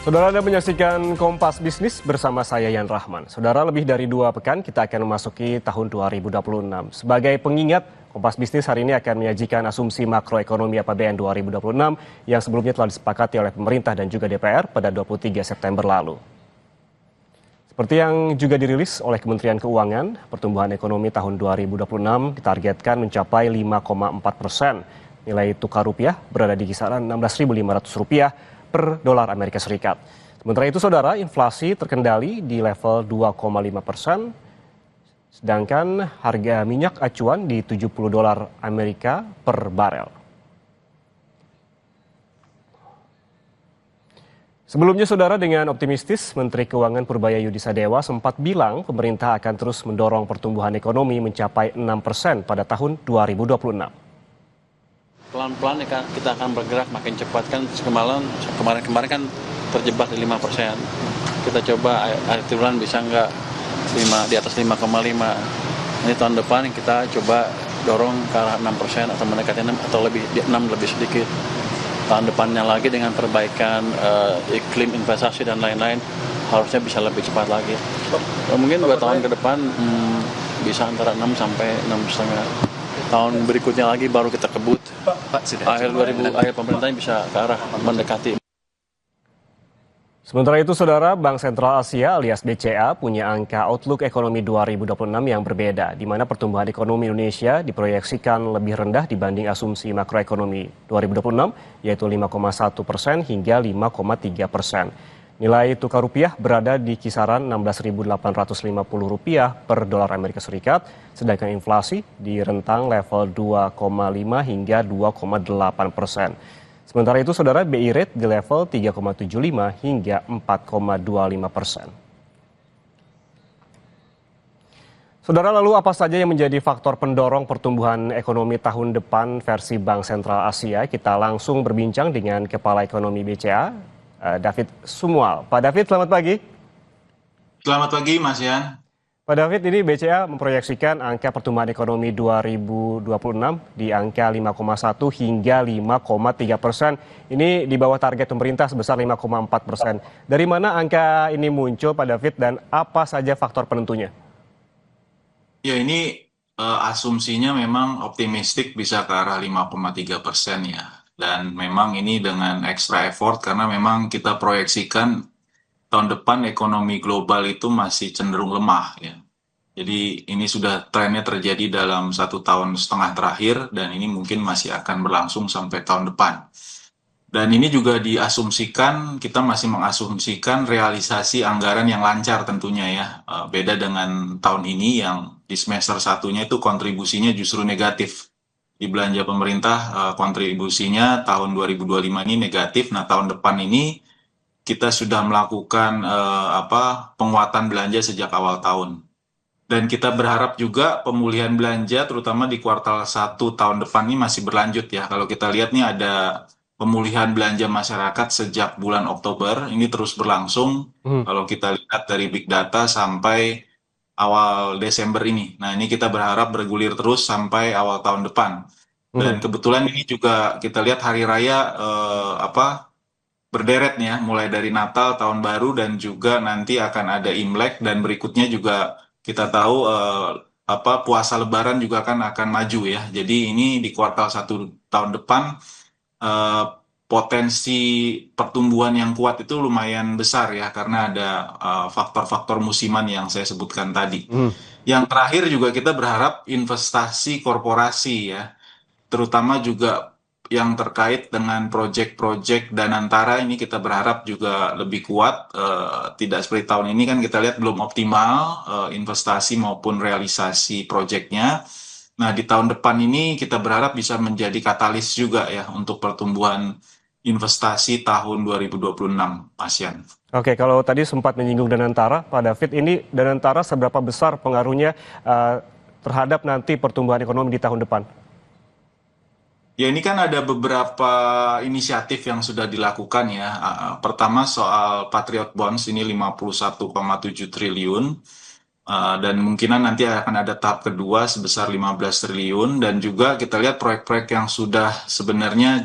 Saudara, Anda menyaksikan Kompas Bisnis bersama saya Yan Rahman. Saudara, lebih dari 2 pekan kita akan memasuki tahun 2026. Sebagai pengingat, Kompas Bisnis hari ini akan menyajikan asumsi makroekonomi APBN 2026 yang sebelumnya telah disepakati oleh pemerintah dan juga DPR pada 23 September lalu. Seperti yang juga dirilis oleh Kementerian Keuangan, pertumbuhan ekonomi tahun 2026 ditargetkan mencapai 5,4%. Nilai tukar rupiah berada di kisaran Rp16.500 per dolar Amerika Serikat. Sementara itu, saudara, inflasi terkendali di level 2,5%, sedangkan harga minyak acuan di $70 Amerika per barel. Sebelumnya, saudara, dengan optimistis, Menteri Keuangan Purbaya Yudisadewa sempat bilang pemerintah akan terus mendorong pertumbuhan ekonomi mencapai 6% pada tahun 2026. Pelan-pelan kita akan bergerak makin cepat kan. Kemarin kan terjebak di 5%. Kita coba akhir bulan bisa nggak di atas 5,5. Ini tahun depan kita coba dorong ke arah 6% atau mendekati 6 atau lebih 6 lebih sedikit. Tahun depannya lagi dengan perbaikan iklim investasi dan lain-lain harusnya bisa lebih cepat lagi. Mungkin 2 tahun ke depan bisa antara 6 sampai 6,5. Tahun berikutnya lagi baru kita kebut. Akhir pemerintahnya bisa ke arah mendekati. Sementara itu, saudara, Bank Sentral Asia alias BCA punya angka outlook ekonomi 2026 yang berbeda, di mana pertumbuhan ekonomi Indonesia diproyeksikan lebih rendah dibanding asumsi makroekonomi 2026, yaitu 5,1% hingga 5,3%. Nilai tukar rupiah berada di kisaran Rp16.850 per dolar Amerika Serikat, sedangkan inflasi di rentang level 2,5 hingga 2,8%. Sementara itu, saudara, BI rate di level 3,75 hingga 4,25%. Saudara, lalu apa saja yang menjadi faktor pendorong pertumbuhan ekonomi tahun depan versi Bank Sentral Asia? Kita langsung berbincang dengan Kepala Ekonomi BCA, David Sumual. Pak David, selamat pagi. Selamat pagi, Mas Yan. Pak David, ini BCA memproyeksikan angka pertumbuhan ekonomi 2026 di angka 5,1 hingga 5,3%. Ini di bawah target pemerintah sebesar 5,4%. Dari mana angka ini muncul, Pak David, dan apa saja faktor penentunya? Ya, ini asumsinya memang optimistik bisa ke arah 5,3% ya. Dan memang ini dengan extra effort karena memang kita proyeksikan tahun depan ekonomi global itu masih cenderung lemah ya. Jadi ini sudah trennya terjadi dalam 1,5 tahun terakhir dan ini mungkin masih akan berlangsung sampai tahun depan. Dan ini juga diasumsikan, kita masih mengasumsikan realisasi anggaran yang lancar tentunya ya. Beda dengan tahun ini yang di semester satunya itu kontribusinya justru negatif. Di belanja pemerintah kontribusinya tahun 2025 ini negatif. Nah, tahun depan ini kita sudah melakukan penguatan belanja sejak awal tahun. Dan kita berharap juga pemulihan belanja terutama di kuartal 1 tahun depan ini masih berlanjut ya. Kalau kita lihat nih ada pemulihan belanja masyarakat sejak bulan Oktober ini terus berlangsung. Kalau kita lihat dari Big Data sampai awal Desember ini. Nah, ini kita berharap bergulir terus sampai awal tahun depan. Dan kebetulan ini juga kita lihat hari raya berderet ya, mulai dari Natal, Tahun Baru, dan juga nanti akan ada Imlek, dan berikutnya juga kita tahu puasa Lebaran juga akan maju ya. Jadi ini di kuartal 1 tahun depan potensi pertumbuhan yang kuat itu lumayan besar ya, karena ada faktor-faktor musiman yang saya sebutkan tadi. Yang terakhir juga kita berharap investasi korporasi ya, terutama juga yang terkait dengan proyek-proyek Danantara ini kita berharap juga lebih kuat. Tidak seperti tahun ini kan kita lihat belum optimal investasi maupun realisasi proyeknya. Nah, di tahun depan ini kita berharap bisa menjadi katalis juga ya untuk pertumbuhan investasi tahun 2026, Mas Yan. Oke, kalau tadi sempat menyinggung Danantara, Pak David, ini Danantara seberapa besar pengaruhnya terhadap nanti pertumbuhan ekonomi di tahun depan? Ya, ini kan ada beberapa inisiatif yang sudah dilakukan ya. Pertama soal Patriot Bonds ini 51,7 triliun. Dan kemungkinan nanti akan ada tahap kedua sebesar 15 triliun. Dan juga kita lihat proyek-proyek yang sudah sebenarnya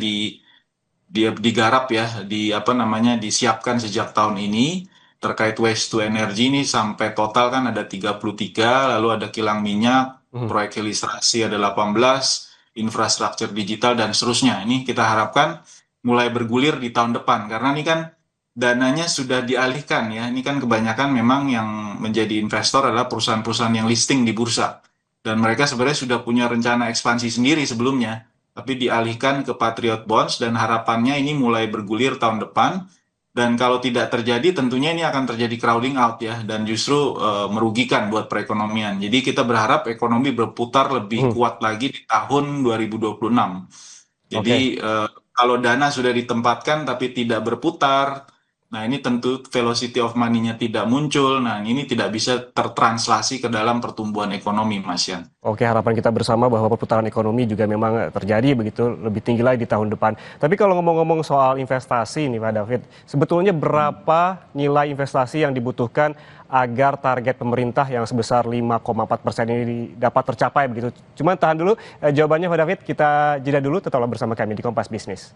digarap ya, disiapkan sejak tahun ini terkait waste to energy ini sampai total kan ada 33, lalu ada kilang minyak, proyek hilirisasi ada 18, infrastruktur digital dan seterusnya. Ini kita harapkan mulai bergulir di tahun depan karena ini kan dananya sudah dialihkan ya. Ini kan kebanyakan memang yang menjadi investor adalah perusahaan-perusahaan yang listing di bursa. Dan mereka sebenarnya sudah punya rencana ekspansi sendiri sebelumnya. Tapi dialihkan ke Patriot Bonds dan harapannya ini mulai bergulir tahun depan. Dan kalau tidak terjadi tentunya ini akan terjadi crowding out ya. Dan justru merugikan buat perekonomian. Jadi kita berharap ekonomi berputar lebih kuat lagi di tahun 2026. Jadi kalau dana sudah ditempatkan tapi tidak berputar, nah ini tentu velocity of money-nya tidak muncul, nah ini tidak bisa tertranslasi ke dalam pertumbuhan ekonomi, Mas Yan. Oke, harapan kita bersama bahwa perputaran ekonomi juga memang terjadi begitu lebih tinggi lagi di tahun depan. Tapi kalau ngomong-ngomong soal investasi nih Pak David, sebetulnya berapa nilai investasi yang dibutuhkan agar target pemerintah yang sebesar 5,4% ini dapat tercapai begitu? Cuman tahan dulu jawabannya Pak David, kita jeda dulu, tetaplah bersama kami di Kompas Bisnis.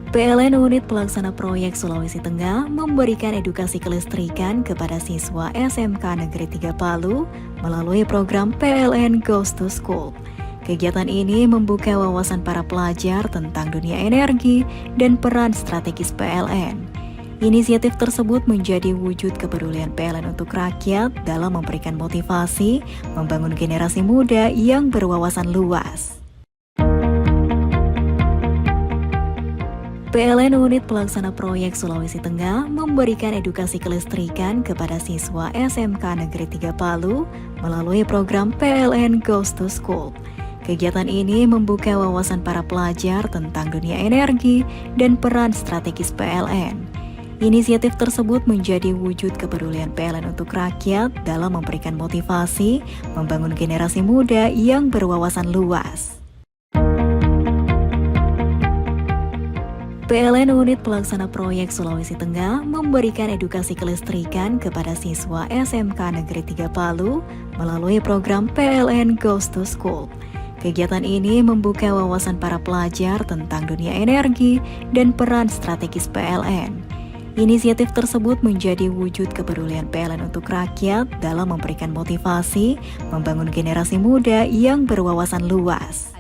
PLN Unit Pelaksana Proyek Sulawesi Tengah memberikan edukasi kelistrikan kepada siswa SMK Negeri 3 Palu melalui program PLN Goes to School. Kegiatan ini membuka wawasan para pelajar tentang dunia energi dan peran strategis PLN. Inisiatif tersebut menjadi wujud kepedulian PLN untuk rakyat dalam memberikan motivasi membangun generasi muda yang berwawasan luas. PLN Unit Pelaksana Proyek Sulawesi Tengah memberikan edukasi kelistrikan kepada siswa SMK Negeri 3 Palu melalui program PLN Goes to School. Kegiatan ini membuka wawasan para pelajar tentang dunia energi dan peran strategis PLN. Inisiatif tersebut menjadi wujud kepedulian PLN untuk rakyat dalam memberikan motivasi membangun generasi muda yang berwawasan luas. PLN Unit Pelaksana Proyek Sulawesi Tengah memberikan edukasi kelistrikan kepada siswa SMK Negeri 3 Palu melalui program PLN Goes to School. Kegiatan ini membuka wawasan para pelajar tentang dunia energi dan peran strategis PLN. Inisiatif tersebut menjadi wujud kepedulian PLN untuk rakyat dalam memberikan motivasi membangun generasi muda yang berwawasan luas.